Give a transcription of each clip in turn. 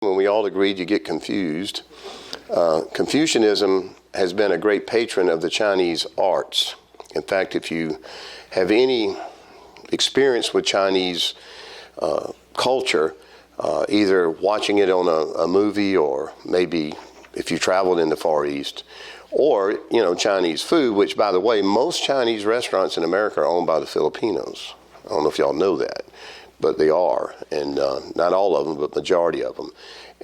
when we all agreed you get confused. Confucianism has been a great patron of the Chinese arts. In fact, if you have any experience with Chinese culture, either watching it on a movie or maybe if you traveled in the Far East, or, Chinese food, which, by the way, most Chinese restaurants in America are owned by the Filipinos. I don't know if y'all know that, but they are. And not all of them, but majority of them.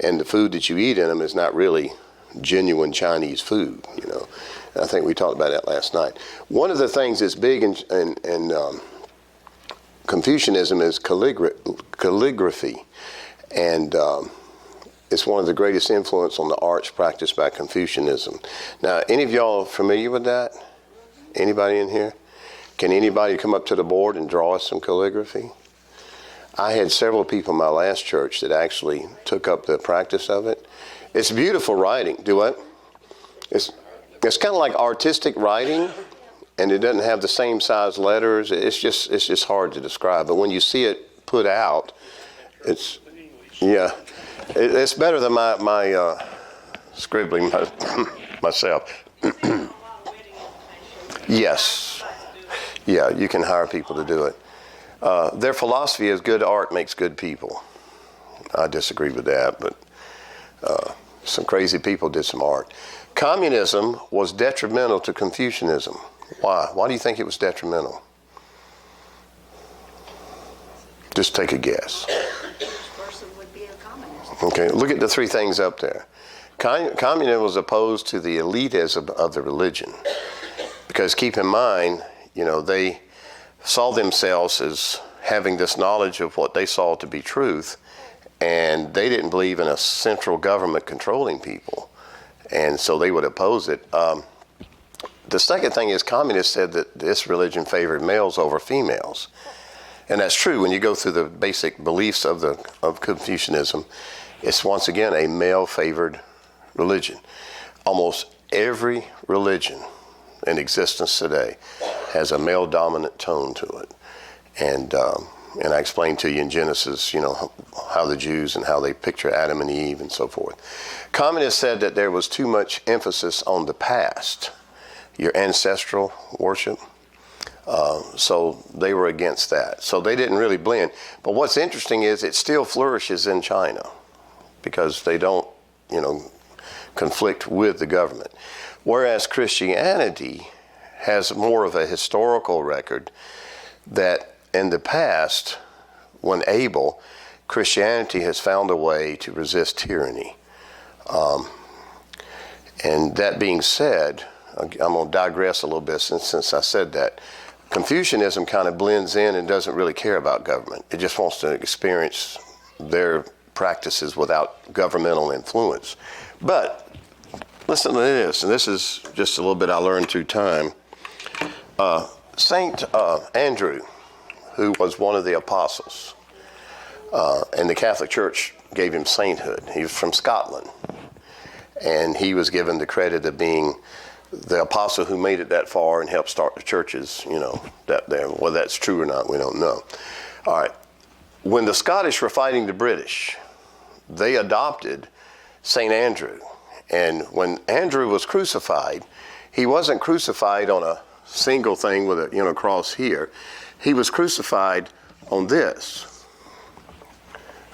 And the food that you eat in them is not really genuine Chinese food, And I think we talked about that last night. One of the things that's big in Confucianism is calligraphy. And it's one of the greatest influence on the arts practiced by Confucianism. Now, any of y'all familiar with that? Anybody in here? Can anybody come up to the board and draw us some calligraphy? I had several people in my last church that actually took up the practice of it. It's beautiful writing. Do what? It's kind of like artistic writing, and it doesn't have the same size letters. It's just hard to describe. But when you see it put out, it's better than my scribbling myself. Yes. Yeah, you can hire people to do it. Their philosophy is good art makes good people. I disagree with that, but some crazy people did some art. Communism was detrimental to Confucianism. Why? Why do you think it was detrimental? Just take a guess. Okay, look at the three things up there. Communism was opposed to the elitism of the religion. Because keep in mind, they saw themselves as having this knowledge of what they saw to be truth, and they didn't believe in a central government controlling people. And so they would oppose it. The second thing is communists said that this religion favored males over females. And that's true. When you go through the basic beliefs of Confucianism, it's once again a male-favored religion. Almost every religion in existence today has a male-dominant tone to it. And I explained to you in Genesis, how the Jews and how they picture Adam and Eve and so forth. Communists said that there was too much emphasis on the past, your ancestral worship. So they were against that. So they didn't really blend. But what's interesting is it still flourishes in China because they don't, conflict with the government. Whereas Christianity has more of a historical record that in the past, when able, Christianity has found a way to resist tyranny. And that being said, I'm going to digress a little bit since I said that. Confucianism kind of blends in and doesn't really care about government. It just wants to experience their practices without governmental influence. But listen to this, and this is just a little bit I learned through time. Saint Andrew, who was one of the apostles, and the Catholic Church gave him sainthood. He was from Scotland, and he was given the credit of being the apostle who made it that far and helped start the churches, that there. Whether that's true or not, we don't know. All right. When the Scottish were fighting the British, they adopted St. Andrew. And when Andrew was crucified, he wasn't crucified on a single thing with a cross here. He was crucified on this.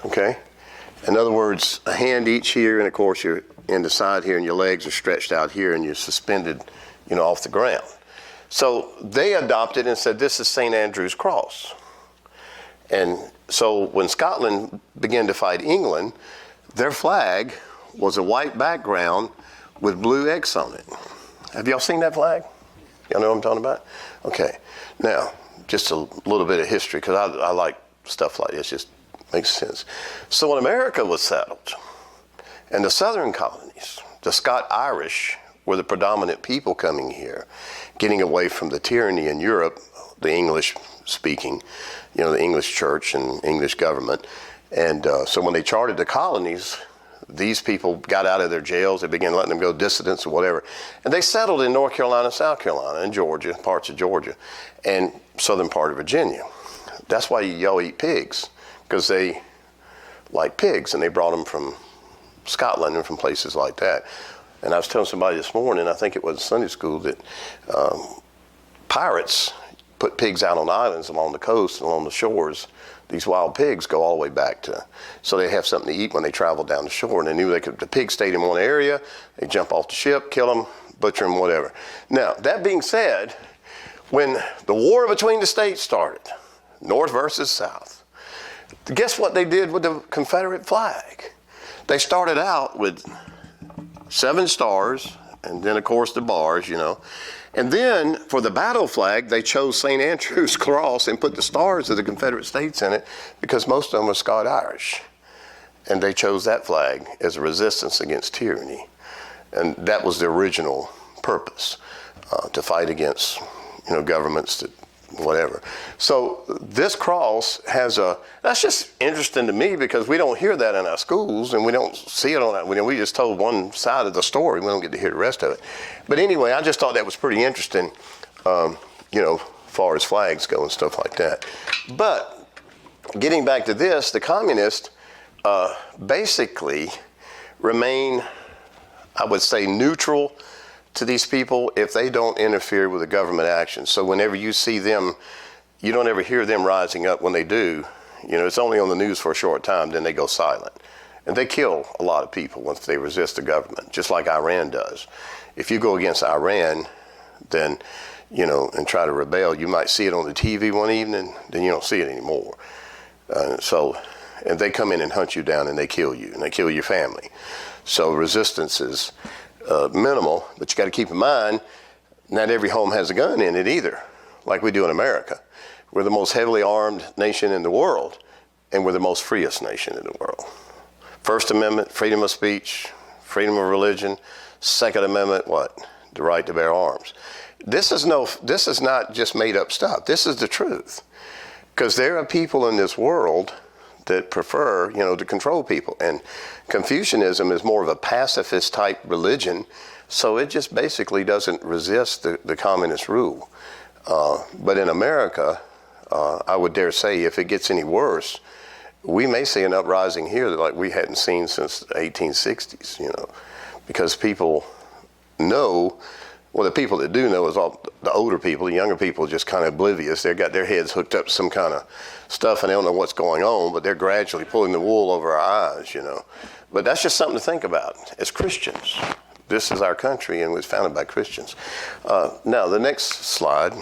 Okay? In other words, a hand each here, and of course you're in the side here, and your legs are stretched out here, and you're suspended, off the ground. So they adopted and said, this is St. Andrew's cross. And so when Scotland began to fight England, their flag was a white background with blue X on it. Have y'all seen that flag? Y'all know what I'm talking about? Okay. Now, just a little bit of history, because I like stuff like this. Just makes sense. So when America was settled, and the southern colonies, the Scot-Irish were the predominant people coming here, getting away from the tyranny in Europe, the English speaking, the English church and English government. And so when they charted the colonies, these people got out of their jails. They began letting them go, dissidents or whatever. And they settled in North Carolina, South Carolina, and Georgia, parts of Georgia, and southern part of Virginia. That's why y'all eat pigs, because they like pigs, and they brought them from Scotland and from places like that. And I was telling somebody this morning, I think it was Sunday school, that pirates put pigs out on islands along the coast and along the shores. These wild pigs go all the way back to, so they have something to eat when they travel down the shore. And they knew the pigs stayed in one area, they jump off the ship, kill them, butcher them, whatever. Now, that being said, when the war between the states started, North versus South, guess what they did with the Confederate flag? They started out with 7 stars, and then, of course, the bars, And then, for the battle flag, they chose St. Andrew's Cross and put the stars of the Confederate States in it because most of them were Scot-Irish. And they chose that flag as a resistance against tyranny. And that was the original purpose, to fight against, governments that whatever. So this cross has that's just interesting to me because we don't hear that in our schools and we don't see it on that. We just told one side of the story. We don't get to hear the rest of it. But anyway, I just thought that was pretty interesting, far as flags go and stuff like that. But getting back to this, the communists basically remain, I would say, neutral to these people if they don't interfere with the government action. So whenever you see them, you don't ever hear them rising up. When they do, it's only on the news for a short time, then they go silent. And they kill a lot of people once they resist the government, just like Iran does. If you go against Iran, then, and try to rebel, you might see it on the TV one evening, then you don't see it anymore. And they come in and hunt you down and they kill you and they kill your family. So resistance is minimal, but you got to keep in mind, not every home has a gun in it either, like we do in America. We're the most heavily armed nation in the world, and we're the most freest nation in the world. First Amendment, freedom of speech, freedom of religion. Second Amendment, what? The right to bear arms. This is not just made up stuff. This is the truth. Because there are people in this world that prefer, to control people. And Confucianism is more of a pacifist type religion, so it just basically doesn't resist the communist rule. But in America, I would dare say if it gets any worse, we may see an uprising here that like we hadn't seen since the 1860s, because people know. Well, the people that do know is all the older people. The younger people are just kind of oblivious. They've got their heads hooked up to some kind of stuff and they don't know what's going on, but they're gradually pulling the wool over our eyes, But that's just something to think about as Christians. This is our country and it was founded by Christians. Now, the next slide.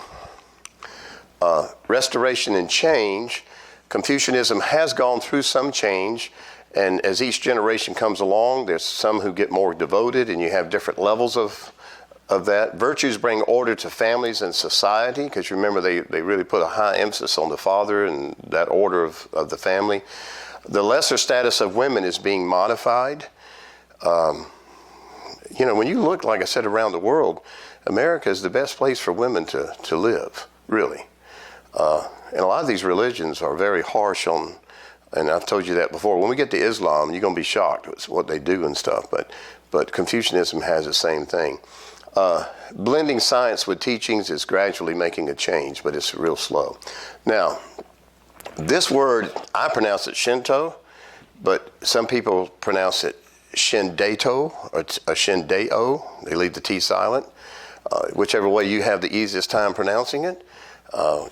Restoration and change. Confucianism has gone through some change. And as each generation comes along, there's some who get more devoted and you have different levels of that. Virtues bring order to families and society, because remember they really put a high emphasis on the father and that order of the family. The lesser status of women is being modified. When you look, like I said, around the world, America is the best place for women to live, really. And a lot of these religions are very harsh on, and I've told you that before, when we get to Islam, you're going to be shocked with what they do and stuff, but Confucianism has the same thing. Blending science with teachings is gradually making a change, but it's real slow. Now, this word, I pronounce it Shinto, but some people pronounce it Shindato or Shindeo. They leave the T silent. Whichever way you have the easiest time pronouncing it,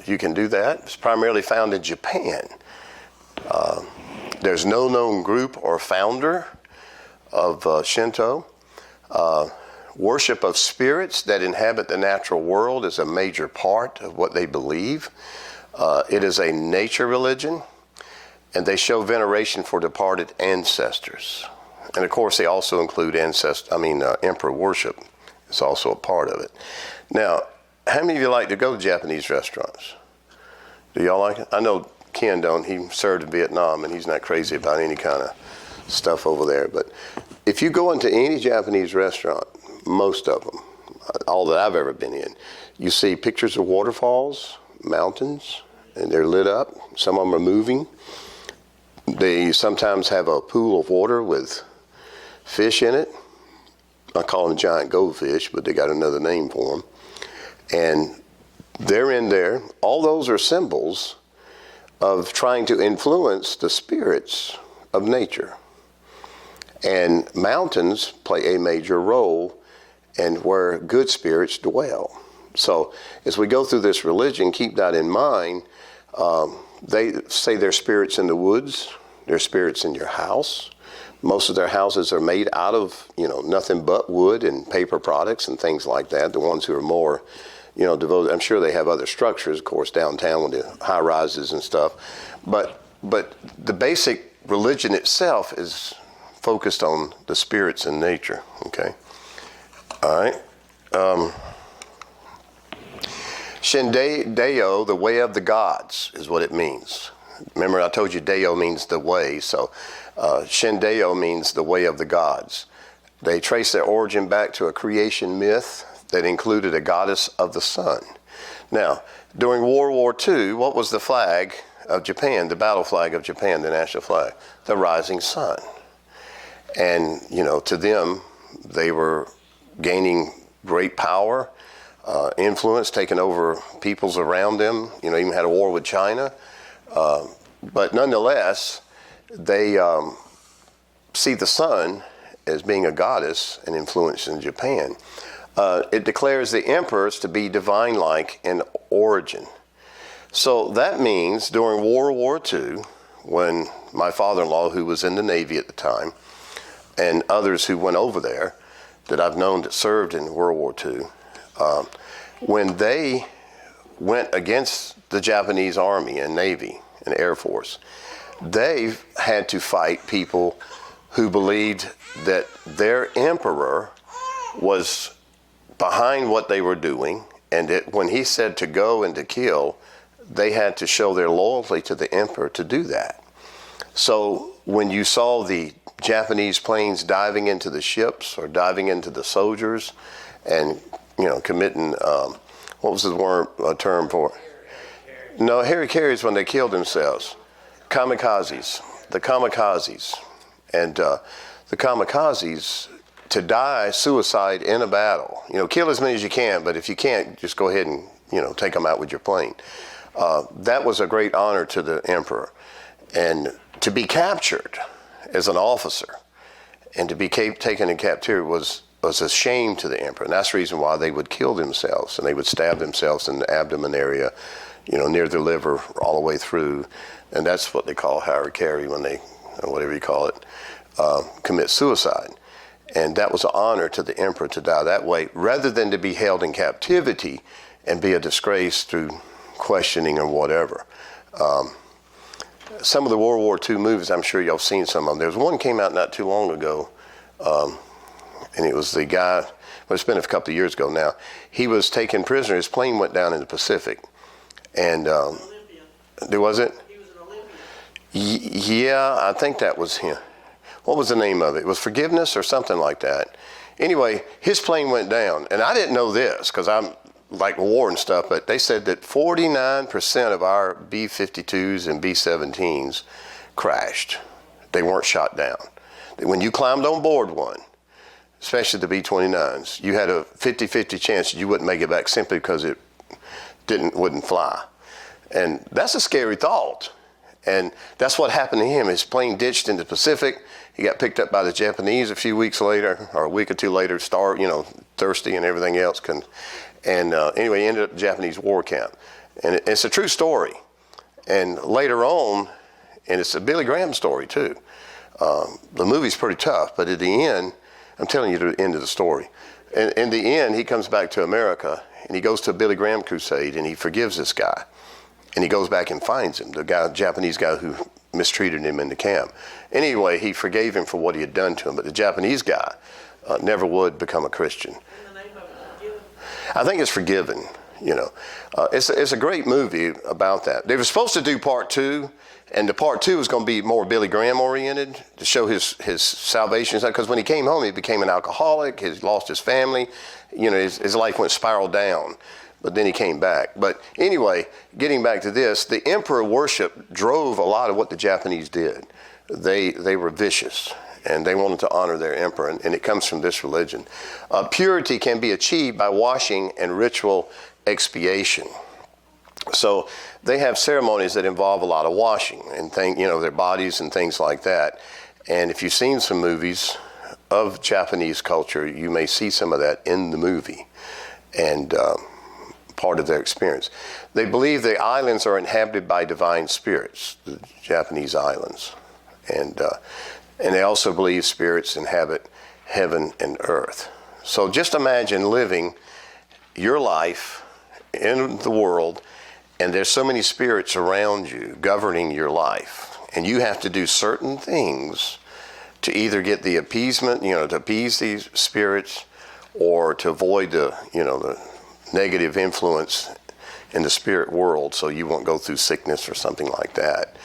you can do that. It's primarily found in Japan. There's no known group or founder of Shinto. Worship of spirits that inhabit the natural world is a major part of what they believe. It is a nature religion, and they show veneration for departed ancestors. And of course, they also include emperor worship. It's also a part of it. Now, how many of you like to go to Japanese restaurants? Do y'all like it? I know Ken don't. He served in Vietnam, and he's not crazy about any kind of stuff over there. But if you go into any Japanese restaurant, most of them, all that I've ever been in, you see pictures of waterfalls, mountains, and they're lit up. Some of them are moving. They sometimes have a pool of water with fish in it. I call them giant goldfish, but they got another name for them. And they're in there. All those are symbols of trying to influence the spirits of nature. And mountains play a major role in where good spirits dwell. So as we go through this religion, keep that in mind. They say there's spirits in the woods, there's spirits in your house. Most of their houses are made out of, nothing but wood and paper products and things like that. The ones who are more, devoted, I'm sure they have other structures, of course, downtown with the high rises and stuff. But the basic religion itself is focused on the spirits in nature, okay? All right. Shendeo, the way of the gods, is what it means. Remember, I told you Deo means the way, so Shendeo means the way of the gods. They trace their origin back to a creation myth that included a goddess of the sun. Now, during World War II, what was the flag of Japan, the battle flag of Japan, the national flag? The rising sun. And, to them, they were gaining great power, influence, taking over peoples around them, even had a war with China. But nonetheless, they see the sun as being a goddess and influence in Japan. It declares the emperors to be divine-like in origin. So that means during World War II, when my father-in-law, who was in the Navy at the time, and others who went over there that I've known that served in World War II, when they went against the Japanese Army and Navy and Air Force, they had to fight people who believed that their emperor was behind what they were doing, and that when he said to go and to kill, they had to show their loyalty to the emperor to do that. So when you saw the Japanese planes diving into the ships or diving into the soldiers and, committing, what was the term for it? No, Harry-carries when they killed themselves. Kamikazes. The kamikazes. And the kamikazes, to die suicide in a battle, kill as many as you can, but if you can't, just go ahead and, take them out with your plane. That was a great honor to the emperor. And to be captured as an officer and to be taken in captivity was a shame to the emperor. And that's the reason why they would kill themselves, and they would stab themselves in the abdomen area, near the liver all the way through. And that's what they call hara-kiri when they, or whatever you call it, commit suicide. And that was an honor to the emperor to die that way, rather than to be held in captivity and be a disgrace through questioning or whatever. Some of the World War II movies, I'm sure y'all have seen some of them. There's one came out not too long ago, and it was the guy, well, it's been a couple of years ago now. He was taken prisoner. His plane went down in the Pacific. And there was it? He was an Olympian. Yeah, I think that was him. What was the name of it? It was Forgiveness or something like that. Anyway, his plane went down, and I didn't know this because I'm like war and stuff, but they said that 49% of our B-52s and B-17s crashed. They weren't shot down. When you climbed on board one, especially the B-29s, you had a 50-50 chance that you wouldn't make it back simply because it wouldn't fly. And that's a scary thought. And that's what happened to him. His plane ditched in the Pacific. He got picked up by the Japanese a few weeks later, or a week or two later, thirsty and everything else. Anyway, he ended up at the Japanese war camp. And it's a true story. And later on, and it's a Billy Graham story too. The movie's pretty tough, but at the end, I'm telling you the end of the story. And in the end, he comes back to America, and he goes to a Billy Graham crusade, and he forgives this guy. And he goes back and finds him, the Japanese guy who mistreated him in the camp. Anyway, he forgave him for what he had done to him, but the Japanese guy never would become a Christian. I think it's Forgiven, It's a great movie about that. They were supposed to do part 2, and the part 2 was going to be more Billy Graham oriented to show his salvation. Because when he came home, he became an alcoholic. He lost his family. His life went spiral down. But then he came back. But anyway, getting back to this, the emperor worship drove a lot of what the Japanese did. They were vicious, and they wanted to honor their emperor, and it comes from this religion. Purity can be achieved by washing and ritual expiation. So they have ceremonies that involve a lot of washing and their bodies and things like that. And if you've seen some movies of Japanese culture, you may see some of that in the movie and part of their experience. They believe the islands are inhabited by divine spirits, the Japanese islands. And they also believe spirits inhabit heaven and earth. So just imagine living your life in the world, and there's so many spirits around you governing your life. And you have to do certain things to either get the appeasement, to appease these spirits, or to avoid the negative influence in the spirit world, so you won't go through sickness or something like that.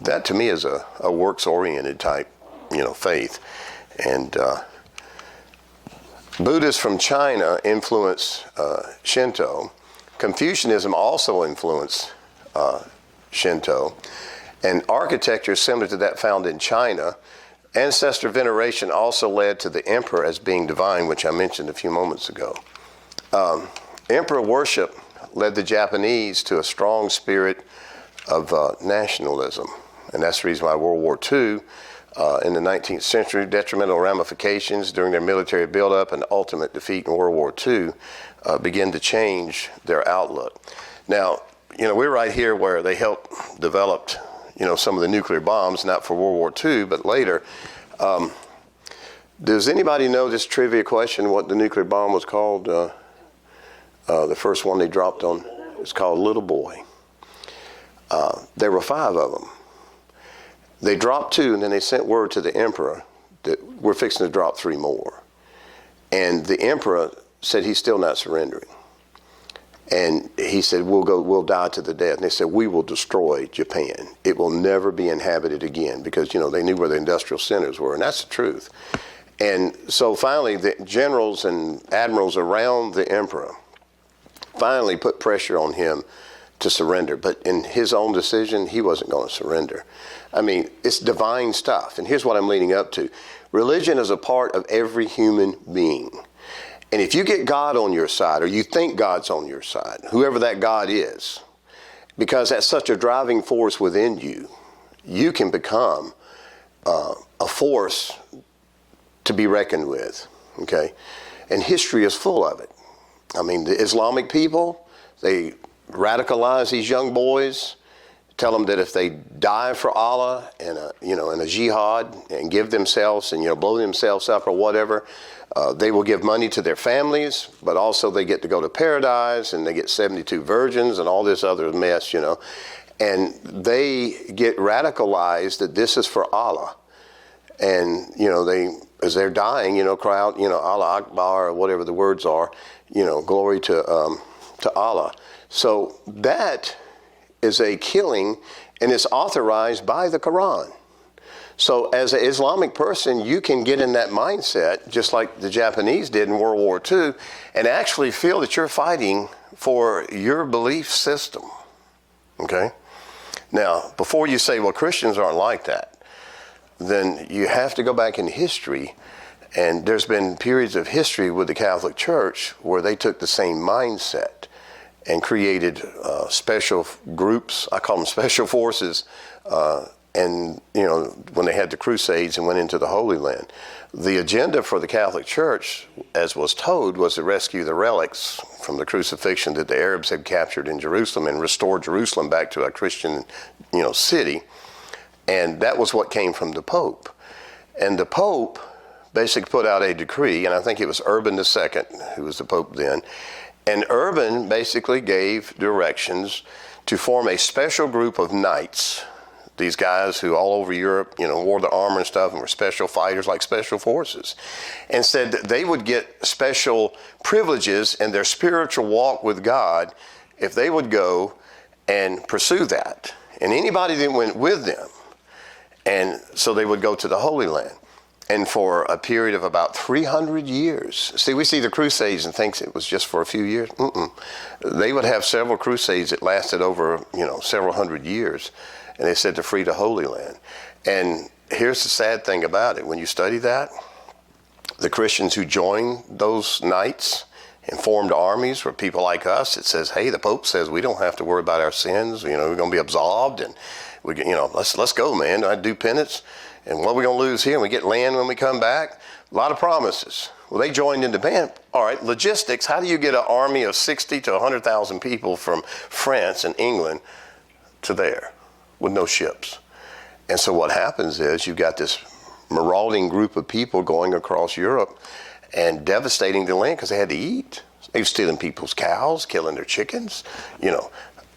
That to me is a works-oriented type, faith. And Buddhists from China influence Shinto. Confucianism also influenced Shinto. And architecture similar to that found in China. Ancestor veneration also led to the emperor as being divine, which I mentioned a few moments ago. Emperor worship led the Japanese to a strong spirit of nationalism. And that's the reason why World War II in the 19th century, detrimental ramifications during their military buildup and ultimate defeat in World War II began to change their outlook. Now, we're right here where they helped develop, some of the nuclear bombs, not for World War II, but later. Does anybody know this trivia question, what the nuclear bomb was called? The first one they dropped on, it's called Little Boy. There were 5 of them. They dropped 2, and then they sent word to the emperor that we're fixing to drop 3 more. And the emperor said he's still not surrendering. And he said, we'll die to the death. And they said, we will destroy Japan. It will never be inhabited again, because, they knew where the industrial centers were, and that's the truth. And so finally, the generals and admirals around the emperor finally put pressure on him to surrender. But in his own decision, he wasn't going to surrender. I mean, it's divine stuff. And here's what I'm leading up to. Religion is a part of every human being. And if you get God on your side, or you think God's on your side, whoever that God is, because that's such a driving force within you, you can become a force to be reckoned with, okay? And history is full of it. I mean, the Islamic people, they radicalize these young boys, tell them that if they die for Allah in a jihad and give themselves and blow themselves up or whatever, they will give money to their families, but also they get to go to paradise, and they get 72 virgins and all this other mess, and they get radicalized that this is for Allah. And, they, as they're dying, cry out, Allah Akbar, or whatever the words are, glory to Allah. So that is a killing, and it's authorized by the Quran. So as an Islamic person, you can get in that mindset, just like the Japanese did in World War II, and actually feel that you're fighting for your belief system, okay? Now, before you say, well, Christians aren't like that, then you have to go back in history, and there's been periods of history with the Catholic Church where they took the same mindset and created special groups, I call them special forces, and, when they had the Crusades and went into the Holy Land. The agenda for the Catholic Church, as was told, was to rescue the relics from the crucifixion that the Arabs had captured in Jerusalem and restore Jerusalem back to a Christian, city. And that was what came from the Pope. And the Pope basically put out a decree, and I think it was Urban II, who was the Pope then. And Urban basically gave directions to form a special group of knights, these guys who all over Europe, wore the armor and stuff and were special fighters like special forces, and said that they would get special privileges in their spiritual walk with God if they would go and pursue that. And anybody that went with them, and so they would go to the Holy Land. And for a period of about 300 years, see, we see the Crusades and thinks it was just for a few years. They would have several crusades that lasted over, several hundred years. And they said to free the Holy Land. And here's the sad thing about it. When you study that, the Christians who joined those knights and formed armies were people like us. It says, hey, the Pope says we don't have to worry about our sins. We're going to be absolved, and let's go, man. I do penance, and what are we gonna lose here? And we get land when we come back. A lot of promises. Well, they joined in the band. All right, logistics. How do you get an army of 60 to 100,000 people from France and England to there with no ships? And so what happens is you've got this marauding group of people going across Europe and devastating the land because they had to eat. They were stealing people's cows, killing their chickens,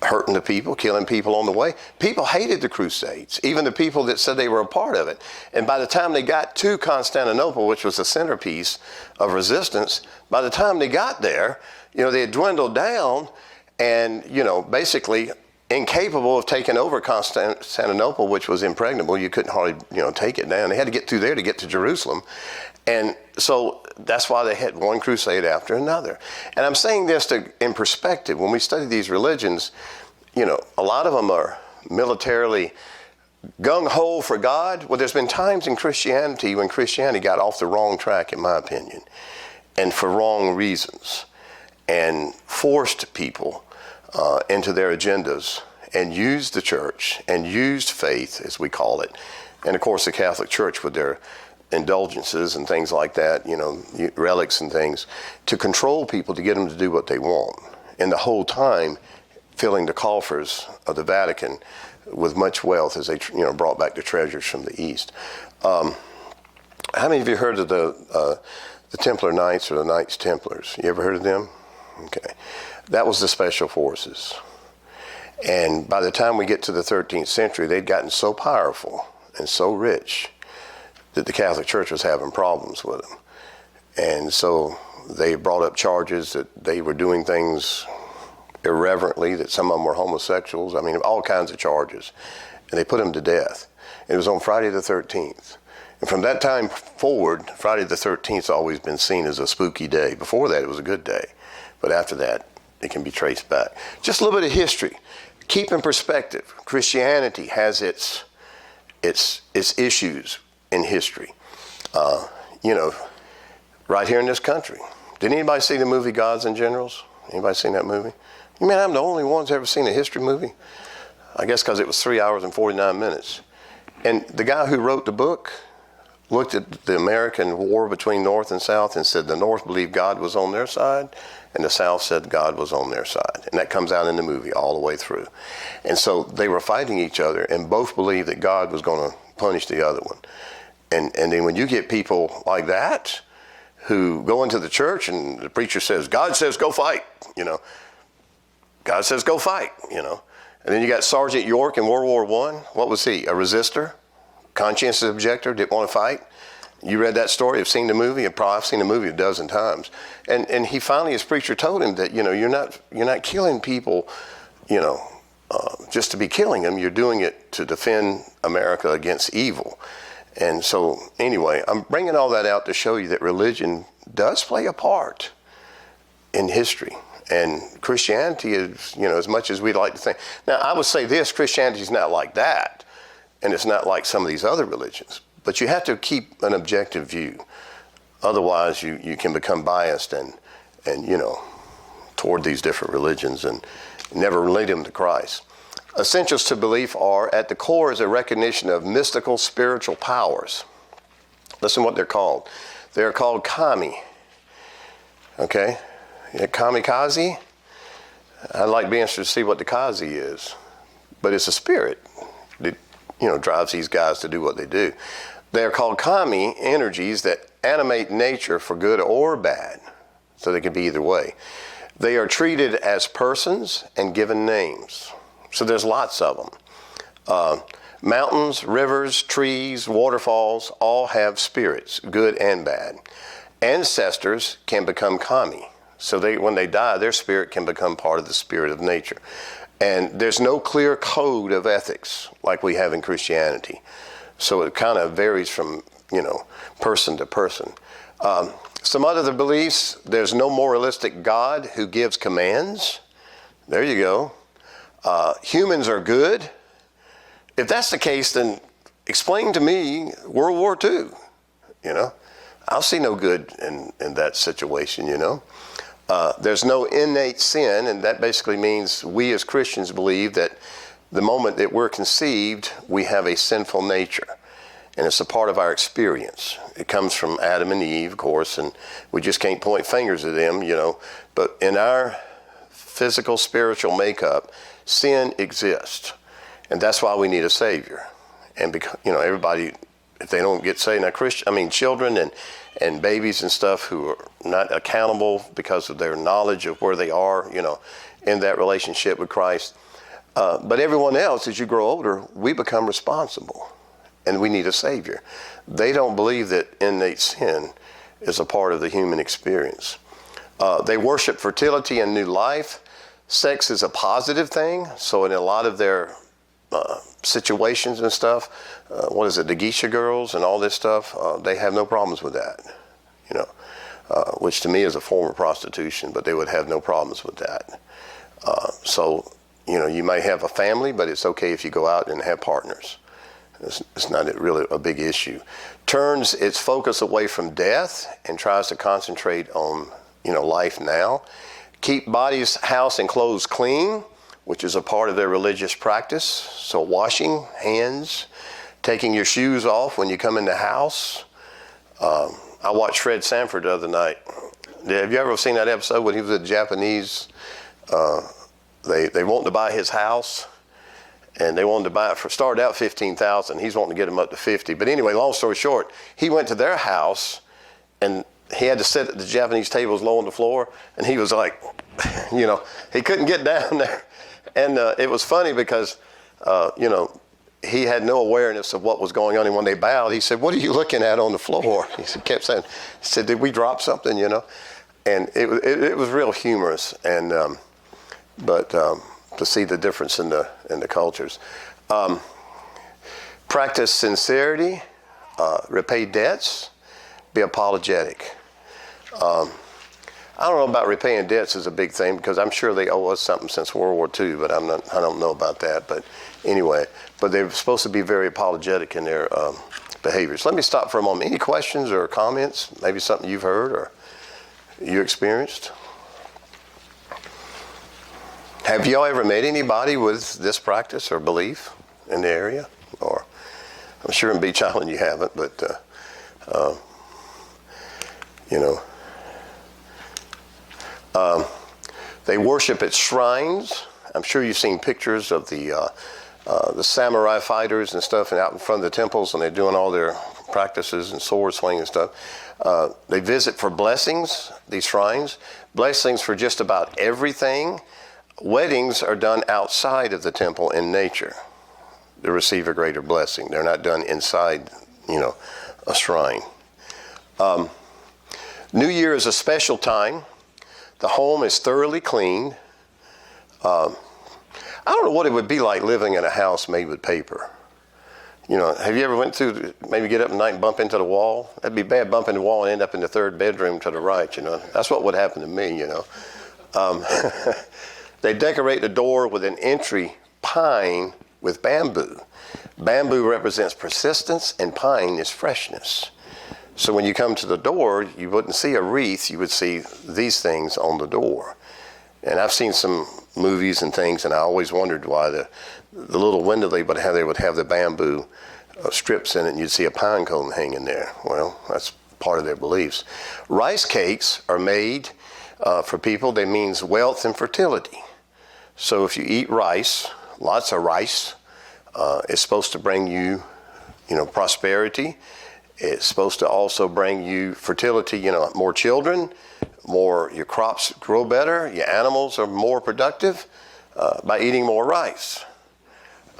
hurting the people, killing people on the way. People hated the Crusades, even the people that said they were a part of it. And by the time they got to Constantinople, which was the centerpiece of resistance, by the time they got there, they had dwindled down and, basically incapable of taking over Constantinople, which was impregnable. You couldn't hardly, take it down. They had to get through there to get to Jerusalem. And so that's why they had one crusade after another. And I'm saying this in perspective. When we study these religions, a lot of them are militarily gung-ho for God. Well, there's been times in Christianity when Christianity got off the wrong track, in my opinion, and for wrong reasons, and forced people into their agendas and used the church and used faith, as we call it, and of course the Catholic Church with their indulgences and things like that, relics and things, to control people to get them to do what they want. And the whole time filling the coffers of the Vatican with much wealth as they brought back the treasures from the East. How many of you heard of the Templar Knights or the Knights Templars? You ever heard of them? Okay. That was the special forces. And by the time we get to the 13th century, they'd gotten so powerful and so rich that the Catholic Church was having problems with them. And so they brought up charges that they were doing things irreverently, that some of them were homosexuals. I mean, all kinds of charges. And they put them to death. It was on Friday the 13th. And from that time forward, Friday the 13th has always been seen as a spooky day. Before that, it was a good day. But after that, it can be traced back. Just a little bit of history. Keep in perspective, Christianity has its issues in history. Right here in this country. Did anybody see the movie Gods and Generals? Anybody seen that movie? You mean I'm the only one who's ever seen a history movie? I guess because it was 3 hours and 49 minutes. And the guy who wrote the book looked at the American war between North and South and said the North believed God was on their side and the South said God was on their side. And that comes out in the movie all the way through. And so they were fighting each other and both believed that God was going to punish the other one. And then when you get people like that who go into the church and the preacher says, God says go fight, God says go fight, And then you got Sergeant York in World War I. What was he? A resistor? Conscientious objector? Didn't want to fight? You read that story? Have seen the movie? I've seen the movie a dozen times. And he finally, his preacher told him that, you're not killing people, just to be killing them. You're doing it to defend America against evil. And so, anyway, I'm bringing all that out to show you that religion does play a part in history. And Christianity is, as much as we'd like to think. Now, I would say this, Christianity is not like that. And it's not like some of these other religions. But you have to keep an objective view. Otherwise, you can become biased and toward these different religions and never lead them to Christ. Essentials to belief are, at the core, is a recognition of mystical spiritual powers. Listen what they're called. They're called kami. Okay? Kamikaze? I'd like be interested to see what the kazi is. But it's a spirit that, drives these guys to do what they do. They're called kami, energies that animate nature for good or bad. So they can be either way. They are treated as persons and given names. So there's lots of them. Mountains, rivers, trees, waterfalls, all have spirits, good and bad. Ancestors can become kami. So when they die, their spirit can become part of the spirit of nature. And there's no clear code of ethics like we have in Christianity. So it kind of varies from, person to person. Some other beliefs, there's no moralistic God who gives commands. There you go. Humans are good. If that's the case, then explain to me World War II. I'll see no good in that situation, There's no innate sin, and that basically means we as Christians believe that the moment that we're conceived, we have a sinful nature. And it's a part of our experience. It comes from Adam and Eve, of course, and we just can't point fingers at them, But in our physical, spiritual makeup, sin exists. And that's why we need a Savior. And because, everybody, if they don't get saved, now children and babies and stuff who are not accountable because of their knowledge of where they are, in that relationship with Christ. But everyone else, as you grow older, we become responsible. And we need a Savior. They don't believe that innate sin is a part of the human experience. They worship fertility and new life. Sex is a positive thing. So in a lot of their situations and stuff, the Geisha girls and all this stuff, they have no problems with that, which to me is a form of prostitution, but they would have no problems with that. You may have a family, but it's okay if you go out and have partners. It's not really a big issue. Turns its focus away from death and tries to concentrate on, life now. Keep bodies, house, and clothes clean, which is a part of their religious practice. So washing hands, taking your shoes off when you come in the house. I watched Fred Sanford the other night. Have you ever seen that episode when he was a Japanese? They wanted to buy his house. And they wanted to buy it started out $15,000. He's wanting to get them up to $50,000. But anyway, long story short, he went to their house and he had to sit at the Japanese tables low on the floor. And he was like, he couldn't get down there. And it was funny because, he had no awareness of what was going on. And when they bowed, he said, "What are you looking at on the floor?" He kept saying, "Did we drop something?" And it was real humorous. And, to see the difference in the cultures. Practice sincerity, repay debts, be apologetic. I don't know about repaying debts is a big thing because I'm sure they owe us something since World War II, but I don't know about that. But anyway, they're supposed to be very apologetic in their behaviors. Let me stop for a moment. Any questions or comments? Maybe something you've heard or you experienced? Have y'all ever met anybody with this practice or belief in the area? Or I'm sure in Beach Island you haven't, but they worship at shrines. I'm sure you've seen pictures of the samurai fighters and stuff, and out in front of the temples, and they're doing all their practices and sword swing and stuff. They visit for blessings. These shrines, blessings for just about everything. Weddings are done outside of the temple in nature to receive a greater blessing. They're not done inside, a shrine. New Year is a special time. The home is thoroughly cleaned. I don't know what it would be like living in a house made with paper. Have you ever went through, maybe get up at night and bump into the wall? That'd be bad, bumping the wall and end up in the third bedroom to the right, That's what would happen to me, They decorate the door with an entry pine with bamboo. Bamboo represents persistence and pine is freshness. So when you come to the door, you wouldn't see a wreath, you would see these things on the door. And I've seen some movies and things, and I always wondered why the little window they would have the bamboo strips in it, and you'd see a pine cone hanging there. Well, that's part of their beliefs. Rice cakes are made for people that means wealth and fertility. So if you eat rice, lots of rice, it's supposed to bring you, prosperity. It's supposed to also bring you fertility, more children, your crops grow better, your animals are more productive by eating more rice.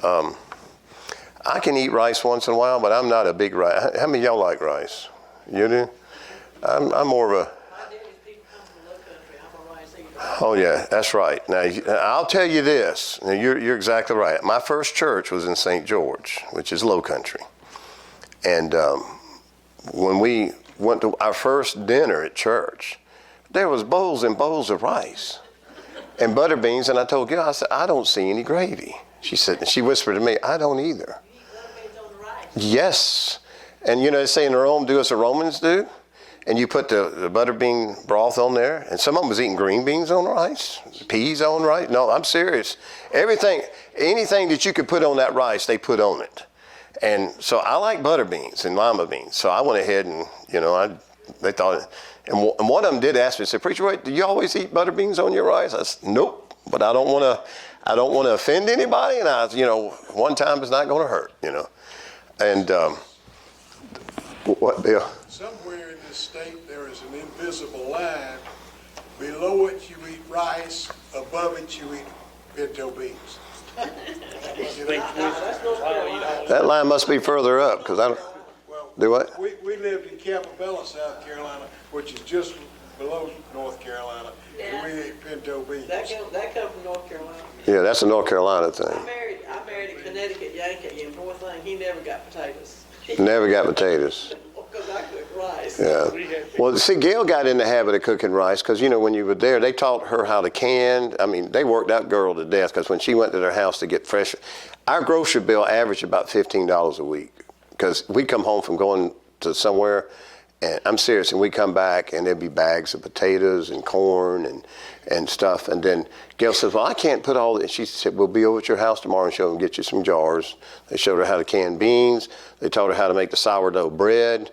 I can eat rice once in a while, but I'm not a big rice. How many of y'all like rice? You do? I'm more of a... Oh yeah, that's right. Now I'll tell you this. Now you're exactly right. My first church was in St. George, which is Low Country, and when we went to our first dinner at church, there was bowls and bowls of rice and butter beans, and I told Gil, I said, "I don't see any gravy." She whispered to me, "I don't either." Yes, and they say in Rome, do as the Romans do. and you put the butter bean broth on there, and some of them was eating green beans on rice, peas on rice. No, I'm serious. Anything that you could put on that rice, they put on it. And so I like butter beans and lima beans. So I went ahead and, they thought, and one of them did ask me, said, "Preacher, wait, do you always eat butter beans on your rice?" I said, "Nope, but I don't want to offend anybody, and one time is not going to hurt, And what, Bill? Somewhere in this state there is an invisible line. Below it you eat rice, above it you eat pinto beans. That line must be further up, because I don't. Well, do what? We lived in Campobello, South Carolina, which is just below North Carolina, and we ate pinto beans. That come from North Carolina. Yeah, that's a North Carolina thing. I married a Connecticut Yankee, and poor thing, he never got potatoes. Never got potatoes. Because I cooked rice. Yeah. Well, see, Gail got in the habit of cooking rice because, when you were there, they taught her how to can. I mean, they worked that girl to death because when she went to their house to get fresh, our grocery bill averaged about $15 a week because we'd come home from going to somewhere, and I'm serious, and we'd come back and there'd be bags of potatoes and corn and stuff. And then Gail says, "Well, I can't put all this." She said, "We'll be over at your house tomorrow and show them, get you some jars." They showed her how to can beans. They taught her how to make the sourdough bread.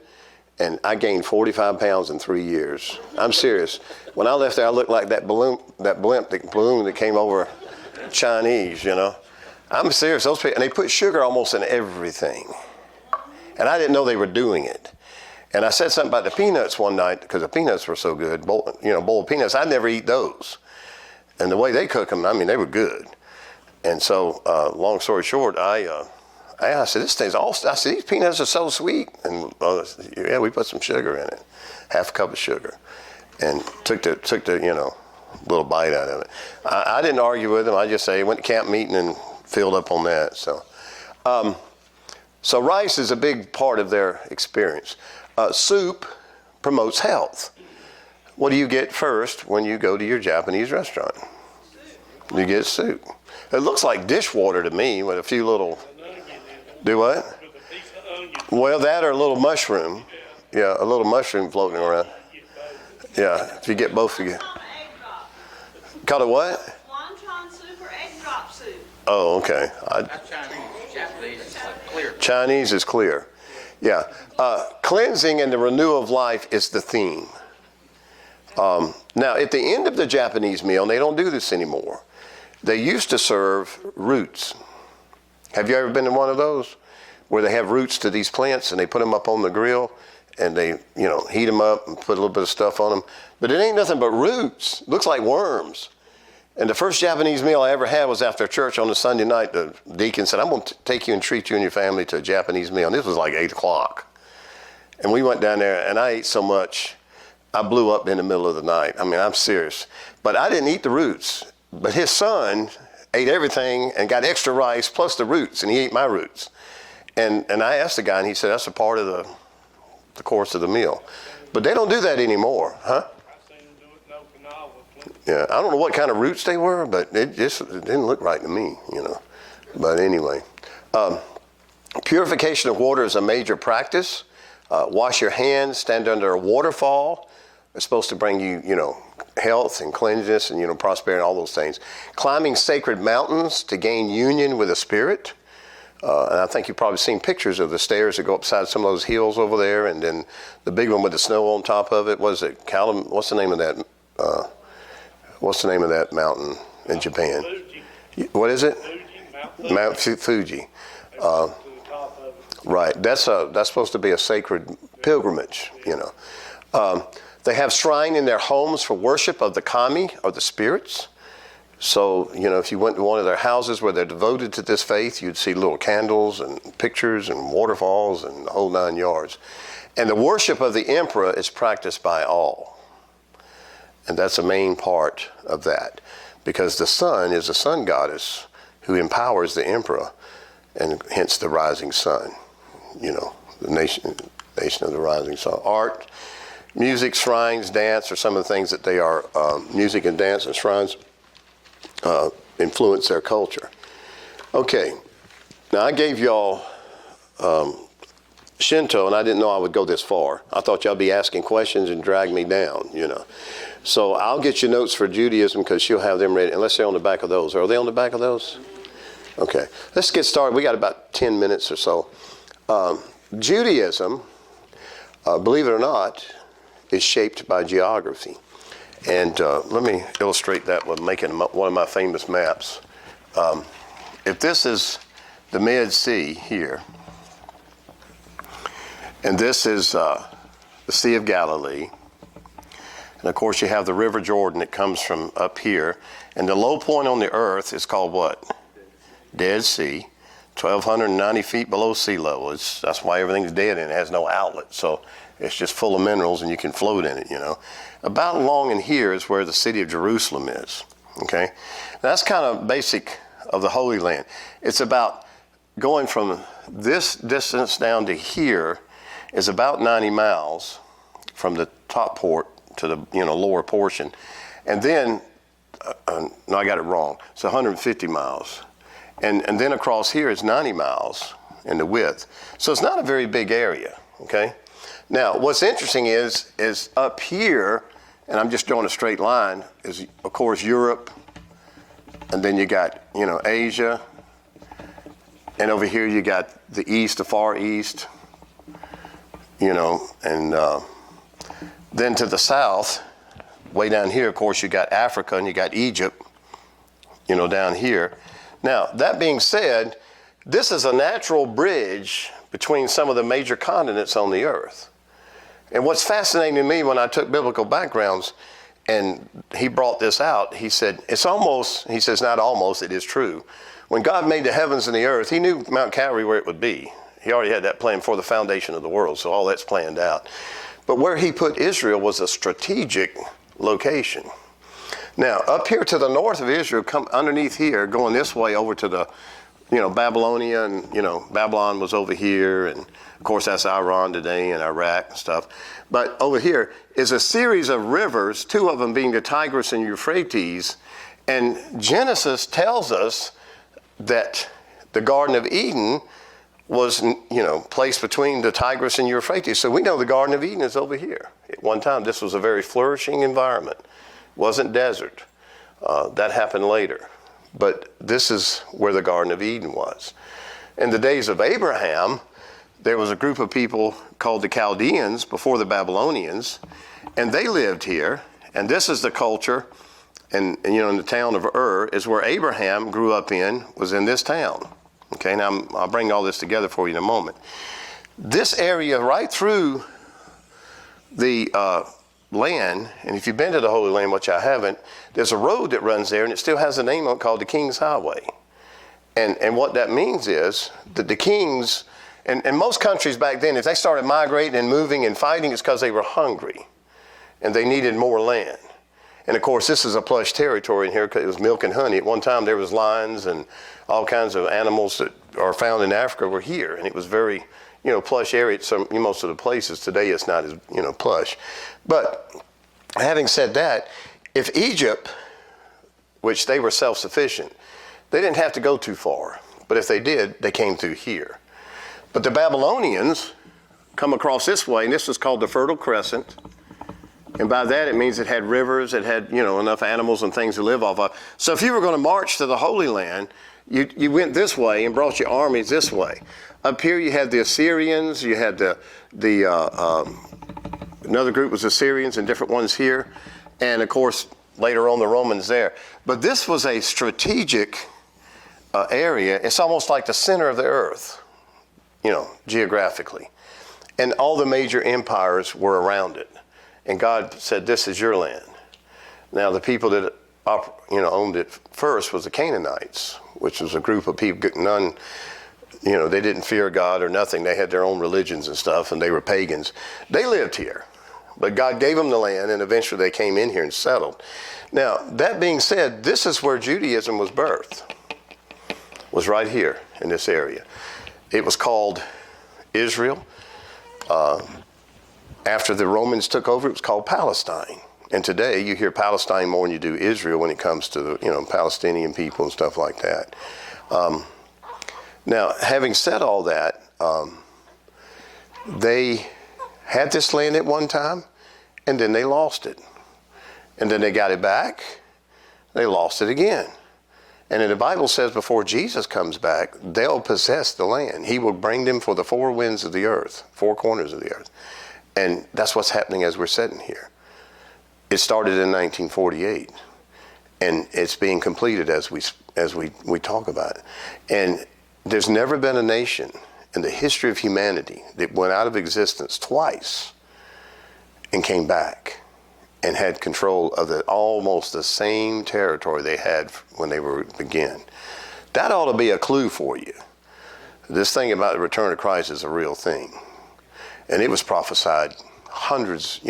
And I gained 45 pounds in 3 years. I'm serious. When I left there, I looked like that balloon that came over Chinese, I'm serious. Those people, and they put sugar almost in everything. And I didn't know they were doing it. And I said something about the peanuts one night because the peanuts were so good. Boiled peanuts, I'd never eat those. And the way they cook them, they were good. And so, long story short, I said, "This thing's all." I said, "These peanuts are so sweet." And yeah, we put some sugar in it, half a cup of sugar, and took the little bite out of it. I didn't argue with them. I just went to camp meeting and filled up on that. So rice is a big part of their experience. Soup promotes health. What do you get first when you go to your Japanese restaurant? You get soup. It looks like dishwater to me with a few little. Do what? Well, that or a little mushroom. Yeah, a little mushroom floating around. Yeah, if you get both of you. Called it what? Wonton soup or egg drop soup. Oh, okay. That's Chinese. Japanese is clear. Chinese is clear. Yeah. Cleansing and the renewal of life is the theme. Now, at the end of the Japanese meal, and they don't do this anymore, they used to serve roots. Have you ever been to one of those where they have roots to these plants and they put them up on the grill and they, heat them up and put a little bit of stuff on them? But it ain't nothing but roots. It looks like worms. And the first Japanese meal I ever had was after church on a Sunday night. The deacon said, "I'm going to take you and treat you and your family to a Japanese meal." And this was like 8 o'clock. And we went down there and I ate so much, I blew up in the middle of the night. I'm serious. But I didn't eat the roots. But his son ate everything and got extra rice plus the roots, and he ate my roots. And I asked the guy, and he said, "That's a part of the course of the meal." But they don't do that anymore, huh? Yeah, I don't know what kind of roots they were, but it didn't look right to me, But anyway, purification of water is a major practice. Wash your hands, stand under a waterfall. It's supposed to bring you, health and cleanliness and, prosperity and all those things. Climbing sacred mountains to gain union with the Spirit. And I think you've probably seen pictures of the stairs that go upside some of those hills over there. And then the big one with the snow on top of it. What's the name of that? What's the name of that mountain in Japan? Fuji. What is it? Fuji, Mount Fuji. Right. That's supposed to be a sacred pilgrimage, They have shrine in their homes for worship of the kami, or the spirits. So, if you went to one of their houses where they're devoted to this faith, you'd see little candles and pictures and waterfalls and the whole 9 yards. And the worship of the emperor is practiced by all. And that's a main part of that. Because the sun is a sun goddess who empowers the emperor, and hence the rising sun. The nation of the rising sun. Art, music, shrines, dance are some of the things that they are. Music and dance and shrines influence their culture. Okay, now I gave y'all Shinto, and I didn't know I would go this far. I thought y'all be asking questions and drag me down, So I'll get you notes for Judaism because she'll have them ready, unless they're on the back of those. Are they on the back of those? Okay. Let's get started. We got about 10 minutes or so. Judaism, believe it or not, is shaped by geography. And let me illustrate that with making one of my famous maps. If this is the Med Sea here, and this is the Sea of Galilee, and of course you have the River Jordan that comes from up here, and the low point on the earth is called what? Dead Sea, 1,290 feet below sea level. That's why everything's dead and it has no outlet. So it's just full of minerals and you can float in it, About along in here is where the city of Jerusalem is, okay? That's kind of basic of the Holy Land. It's about going from this distance down to here is about 90 miles from the top port to the lower portion. And then, no, I got it wrong. It's 150 miles. And then across here is 90 miles in the width. So it's not a very big area, okay? Now, what's interesting is up here, and I'm just drawing a straight line, is of course Europe, and then you got, Asia, and over here you got the east, the far east, and then to the south, way down here, of course, you got Africa and you got Egypt, down here. Now, that being said, this is a natural bridge between some of the major continents on the earth. And what's fascinating to me when I took biblical backgrounds, and he brought this out, he said, it is true. When God made the heavens and the earth, he knew Mount Calvary where it would be. He already had that planned for the foundation of the world, so all that's planned out. But where he put Israel was a strategic location. Now, up here to the north of Israel, come underneath here, going this way over to the, Babylonia, and, Babylon was over here, and of course that's Iran today and Iraq and stuff. But over here is a series of rivers, two of them being the Tigris and Euphrates, and Genesis tells us that the Garden of Eden was, placed between the Tigris and Euphrates. So we know the Garden of Eden is over here. At one time, this was a very flourishing environment. It wasn't desert. That happened later. But this is where the Garden of Eden was. In the days of Abraham, there was a group of people called the Chaldeans before the Babylonians, and they lived here. And this is the culture, and in the town of Ur is where Abraham grew up was in this town. Okay, now I'll bring all this together for you in a moment. This area right through the land, and if you've been to the Holy Land, which I haven't, there's a road that runs there, and it still has a name on it called the King's Highway. And what that means is that the kings, and most countries back then, if they started migrating and moving and fighting, it's because they were hungry, and they needed more land. And of course, this is a plush territory in here because it was milk and honey. At one time, there was lions and all kinds of animals that are found in Africa were here. And it was very, plush area at most of the places. Today, it's not as, plush. But having said that, if Egypt, which they were self-sufficient, they didn't have to go too far. But if they did, they came through here. But the Babylonians come across this way, and this is called the Fertile Crescent. And by that, it means it had rivers, it had, enough animals and things to live off of. So if you were going to march to the Holy Land, you went this way and brought your armies this way. Up here, you had the Assyrians, you had another group was Assyrians and different ones here. And of course, later on, the Romans there. But this was a strategic area. It's almost like the center of the earth, geographically. And all the major empires were around it. And God said, this is your land. Now, the people that owned it first was the Canaanites, which was a group of people, they didn't fear God or nothing. They had their own religions and stuff, and they were pagans. They lived here. But God gave them the land, and eventually they came in here and settled. Now, that being said, this is where Judaism was birthed, was right here in this area. It was called Israel. After the Romans took over, it was called Palestine. And today you hear Palestine more than you do Israel when it comes to the Palestinian people and stuff like that. Now, having said all that, They had this land at one time, and then they lost it. And then they got it back, they lost it again. And then the Bible says before Jesus comes back, they'll possess the land. He will bring them for the four winds of the earth, four corners of the earth. And that's what's happening as we're sitting here. It started in 1948, and it's being completed as we talk about it. And there's never been a nation in the history of humanity that went out of existence twice and came back and had control of almost the same territory they had when they were began. That ought to be a clue for you. This thing about the return of Christ is a real thing. And it was prophesied hundreds,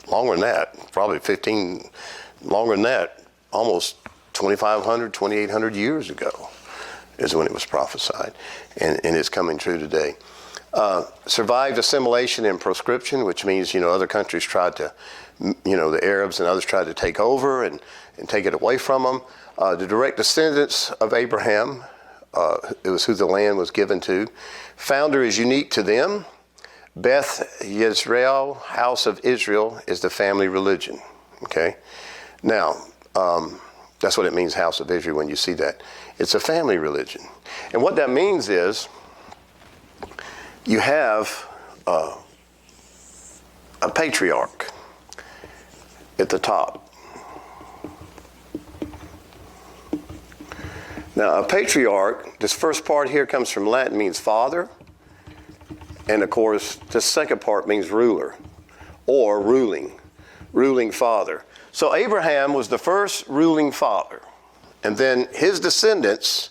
longer than that, probably 15, longer than that, almost 2,500, 2,800 years ago is when it was prophesied. And it's coming true today. Survived assimilation and proscription, which means, other countries tried to, the Arabs and others tried to take over and take it away from them. The direct descendants of Abraham, it was who the land was given to. Founder is unique to them. Beth Yisrael, house of Israel, is the family religion. Okay? Now, that's what it means, house of Israel, when you see that. It's a family religion. And what that means is you have a patriarch at the top. Now, a patriarch, this first part here comes from Latin, means father. And of course, the second part means ruler or ruling father. So Abraham was the first ruling father. And then his descendants,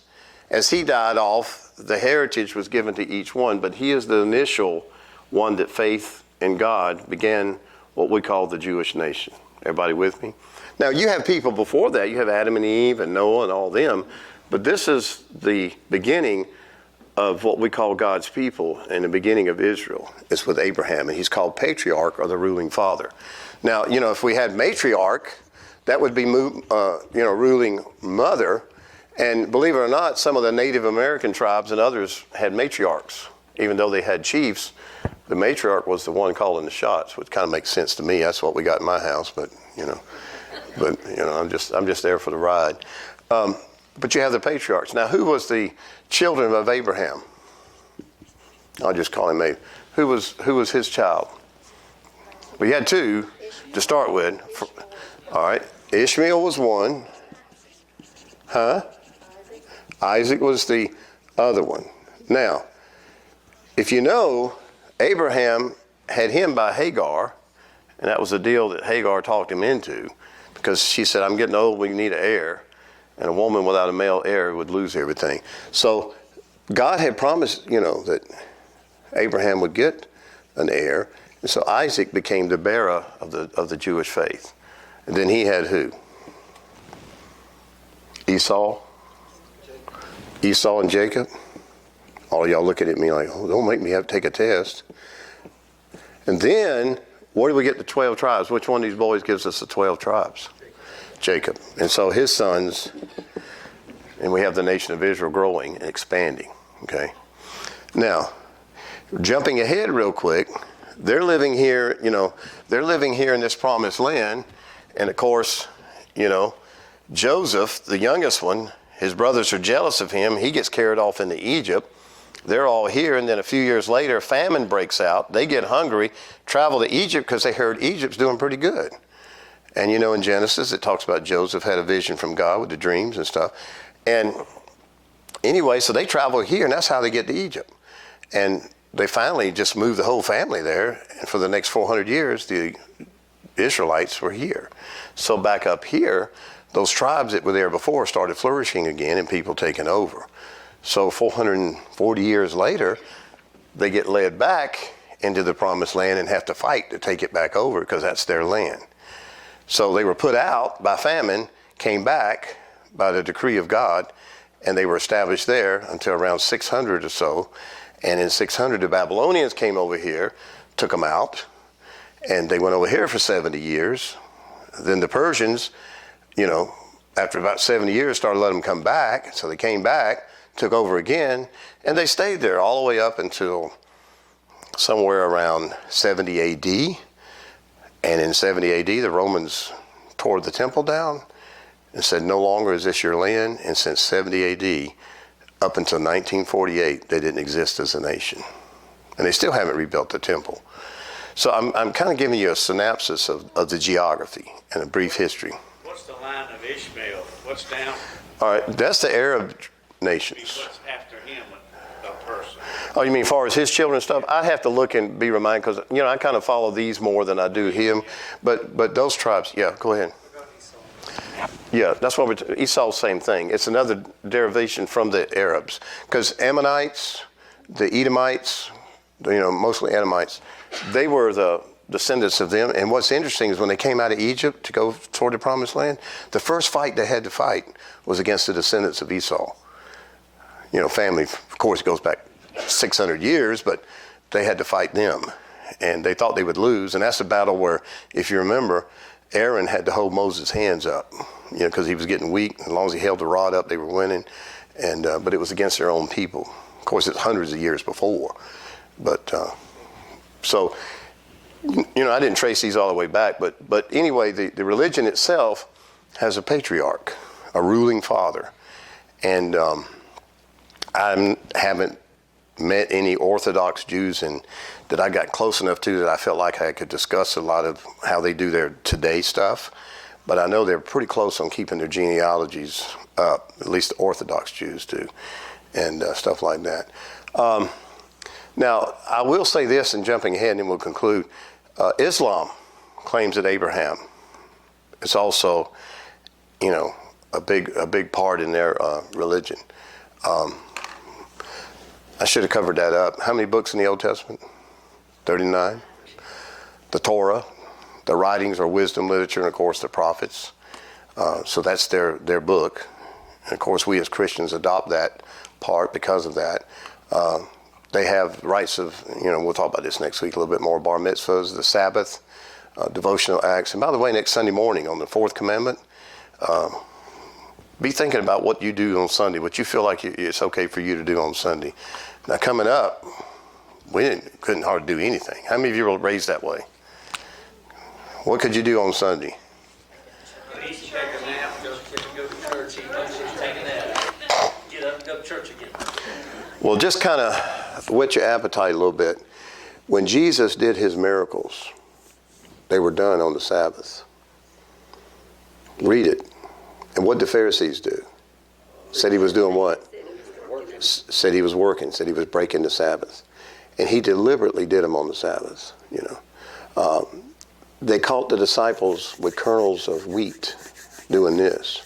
as he died off, the heritage was given to each one, but he is the initial one that faith in God began what we call the Jewish nation. Everybody with me? Now, you have people before that. You have Adam and Eve and Noah and all them. But this is the beginning of what we call God's people and the beginning of Israel. It's with Abraham, and he's called patriarch or the ruling father. Now, if we had matriarch, that would be, ruling mother. And believe it or not, some of the Native American tribes and others had matriarchs. Even though they had chiefs, the matriarch was the one calling the shots, which kind of makes sense to me. That's what we got in my house, but I'm just there for the ride. But you have the patriarchs. Now, who was the children of Abraham? I'll just call him Abraham. Who was his child? We had two to start with. All right. Ishmael was one. Isaac was the other one. Now, if you know, Abraham had him by Hagar, and that was a deal that Hagar talked him into, because she said, I'm getting old, we need an heir. And a woman without a male heir would lose everything. So God had promised, that Abraham would get an heir. And so Isaac became the bearer of the Jewish faith. And then he had who? Esau and Jacob. All of y'all looking at me like, oh, don't make me have to take a test. And then, where do we get the 12 tribes? Which one of these boys gives us the 12 tribes? Jacob. And so his sons, and we have the nation of Israel growing and expanding. Okay. Now, jumping ahead real quick, they're living here in this promised land. And of course, Joseph, the youngest one, his brothers are jealous of him. He gets carried off into Egypt. They're all here. And then a few years later, famine breaks out. They get hungry, travel to Egypt because they heard Egypt's doing pretty good. And in Genesis, it talks about Joseph had a vision from God with the dreams and stuff. And anyway, so they travel here, and that's how they get to Egypt. And they finally just moved the whole family there. And for the next 400 years, the Israelites were here. So back up here, those tribes that were there before started flourishing again and people taking over. So 440 years later, they get led back into the promised land and have to fight to take it back over because that's their land. So they were put out by famine, came back by the decree of God, and they were established there until around 600 or so. And in 600, the Babylonians came over here, took them out, and they went over here for 70 years. Then the Persians, after about 70 years, started letting them come back. So they came back, took over again, and they stayed there all the way up until somewhere around 70 AD. And in 70 AD, the Romans tore the temple down and said, no longer is this your land. And since 70 AD, up until 1948, they didn't exist as a nation. And they still haven't rebuilt the temple. So I'm kind of giving you a synopsis of the geography and a brief history. What's the line of Ishmael? What's down? All right, that's the Arab nations. What's after him, a person? Oh, you mean as far as his children and stuff? I'd have to look and be reminded because, I kind of follow these more than I do him. But those tribes, yeah, go ahead. Yeah, that's what Esau's same thing. It's another derivation from the Arabs. Because Ammonites, the Edomites, mostly Edomites, they were the descendants of them. And what's interesting is when they came out of Egypt to go toward the promised land, the first fight they had to fight was against the descendants of Esau. Family, of course, goes back 600 years, but they had to fight them. And they thought they would lose. And that's a battle where, if you remember, Aaron had to hold Moses' hands up, because he was getting weak. As long as he held the rod up, they were winning. And but it was against their own people. Of course, it's hundreds of years before. But so, I didn't trace these all the way back. But anyway, the religion itself has a patriarch, a ruling father. And I haven't met any Orthodox Jews that I got close enough to that I felt like I could discuss a lot of how they do their today stuff. But I know they're pretty close on keeping their genealogies up, at least the Orthodox Jews do, and stuff like that. Now, I will say this, and jumping ahead, and then we'll conclude. Islam claims that Abraham is also, a big part in their religion. I should have covered that up. How many books in the Old Testament? 39. The Torah, the writings or wisdom literature, and of course the prophets. So that's their book. And of course we as Christians adopt that part because of that. They have rites of, we'll talk about this next week a little bit more, bar mitzvahs, the Sabbath, devotional acts. And by the way, next Sunday morning on the fourth commandment, be thinking about what you do on Sunday, what you feel like it's okay for you to do on Sunday. Now coming up, we couldn't hardly do anything. How many of you were raised that way? What could you do on Sunday? Eat, take a nap, go to church, eat lunch, take a nap. Get up and go to church again. Well, just kind of whet your appetite a little bit. When Jesus did his miracles, they were done on the Sabbath. Read it. And what did the Pharisees do? Said he was doing what? Said he was working. Said he was breaking the Sabbath. And he deliberately did them on the Sabbath, They caught the disciples with kernels of wheat doing this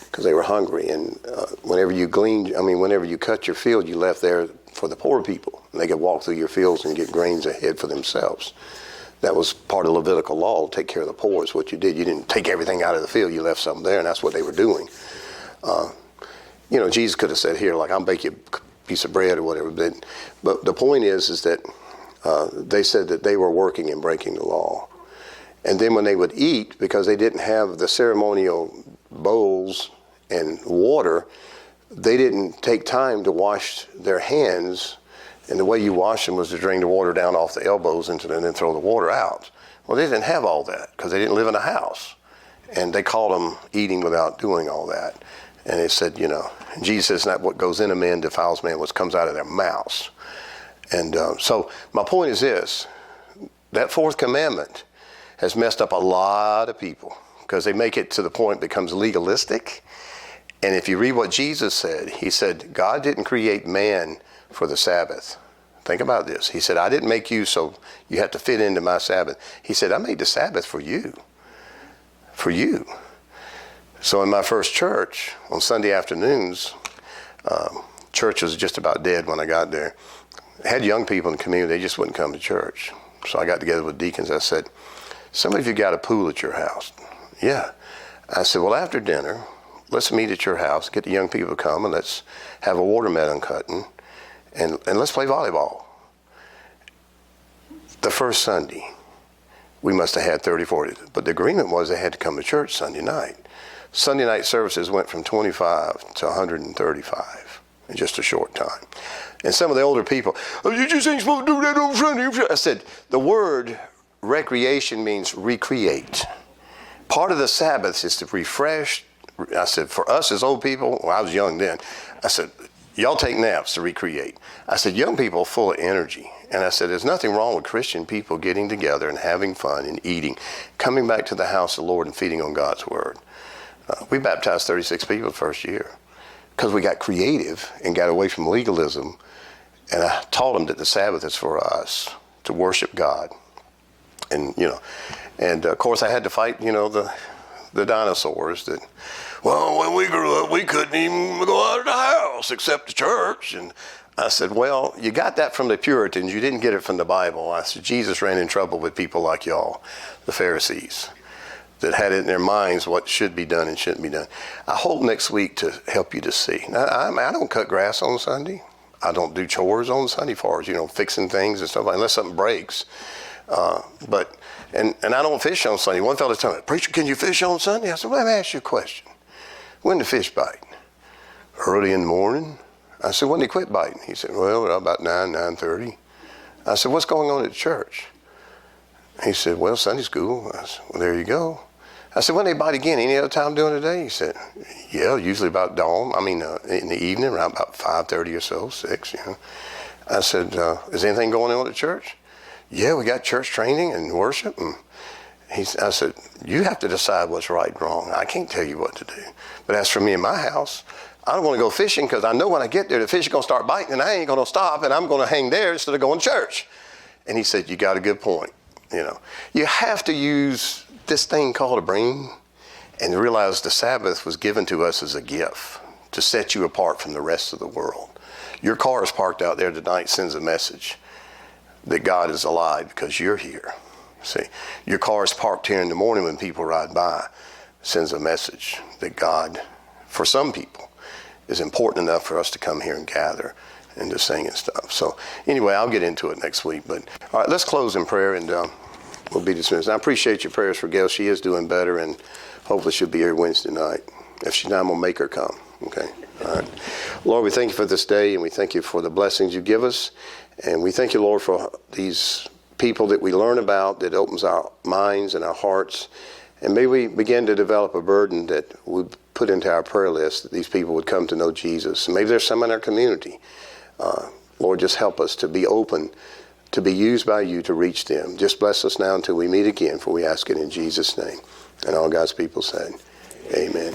because they were hungry. And whenever you cut your field, you left there for the poor people. And they could walk through your fields and get grains ahead for themselves. That was part of Levitical law, take care of the poor is what you did. You didn't take everything out of the field, you left something there, and that's what they were doing. Jesus could have said, here, I'll bake you a piece of bread or whatever. But the point is that they said that they were working and breaking the law. And then when they would eat, because they didn't have the ceremonial bowls and water, they didn't take time to wash their hands. And the way you wash them was to drain the water down off the elbows and then throw the water out. Well, they didn't have all that because they didn't live in a house. And they called them eating without doing all that. And they said, Jesus says, not what goes in a man defiles man, what comes out of their mouths. And so my point is this, that fourth commandment has messed up a lot of people because they make it to the point it becomes legalistic. And if you read what Jesus said, he said, God didn't create man for the Sabbath. Think about this. He said, I didn't make you so you have to fit into my Sabbath. He said, I made the Sabbath for you. For you. So in my first church, on Sunday afternoons, church was just about dead when I got there. I had young people in the community, they just wouldn't come to church. So I got together with deacons. I said, some of you got a pool at your house. Yeah. I said, well, after dinner, let's meet at your house, get the young people to come, and let's have a watermelon cutting, and let's play volleyball. The first Sunday, we must have had 30, 40. But the agreement was they had to come to church Sunday night. Sunday night services went from 25 to 135. in just a short time. And some of the older people, oh, you just ain't supposed to do that on Sunday. I said, the word recreation means recreate. Part of the Sabbath is to refresh. I said, for us as old people, well, I was young then, I said, y'all take naps to recreate. I said, young people are full of energy. And I said, there's nothing wrong with Christian people getting together and having fun and eating, coming back to the house of the Lord and feeding on God's word. We baptized 36 people the first year because we got creative and got away from legalism. And I taught them that the Sabbath is for us to worship God. And, and of course I had to fight, the dinosaurs that, well, when we grew up, we couldn't even go out of the house except the church. And I said, well, you got that from the Puritans. You didn't get it from the Bible. I said, Jesus ran in trouble with people like y'all, the Pharisees, that had it in their minds what should be done and shouldn't be done. I hope next week to help you to see. Now, I don't cut grass on Sunday. I don't do chores on Sunday as far as, fixing things and stuff like that, unless something breaks. And I don't fish on Sunday. One fellow told me, preacher, can you fish on Sunday? I said, well, let me ask you a question. When the fish bite? Early in the morning? I said, when they quit biting? He said, well, about 9:30. I said, what's going on at church? He said, well, Sunday school. I said, well, there you go. I said, when they bite again, any other time during the day? He said, yeah, usually about dawn. In the evening, around about 5:30 or so, 6, I said, is anything going on at church? Yeah, we got church training and worship. And I said, you have to decide what's right and wrong. I can't tell you what to do. But as for me and my house, I don't want to go fishing because I know when I get there, the fish are going to start biting and I ain't going to stop and I'm going to hang there instead of going to church. And he said, you got a good point. You have to use this thing called a brain and realize the Sabbath was given to us as a gift to set you apart from the rest of the world. Your car is parked out there tonight, sends a message that God is alive because you're here. See, your car is parked here in the morning when people ride by, sends a message that God, for some people, is important enough for us to come here and gather and to sing and stuff. So anyway, I'll get into it next week. But all right, let's close in prayer and we'll be dismissed. And I appreciate your prayers for Gail. She is doing better and hopefully she'll be here Wednesday night. If she's not, I'm going to make her come. Okay? All right. Lord, we thank you for this day and we thank you for the blessings you give us. And we thank you, Lord, for these people that we learn about that opens our minds and our hearts. And may we begin to develop a burden that we put into our prayer list that these people would come to know Jesus. And maybe there's some in our community. Lord, just help us to be open, to be used by you to reach them. Just bless us now until we meet again, for we ask it in Jesus' name. And all God's people said, amen.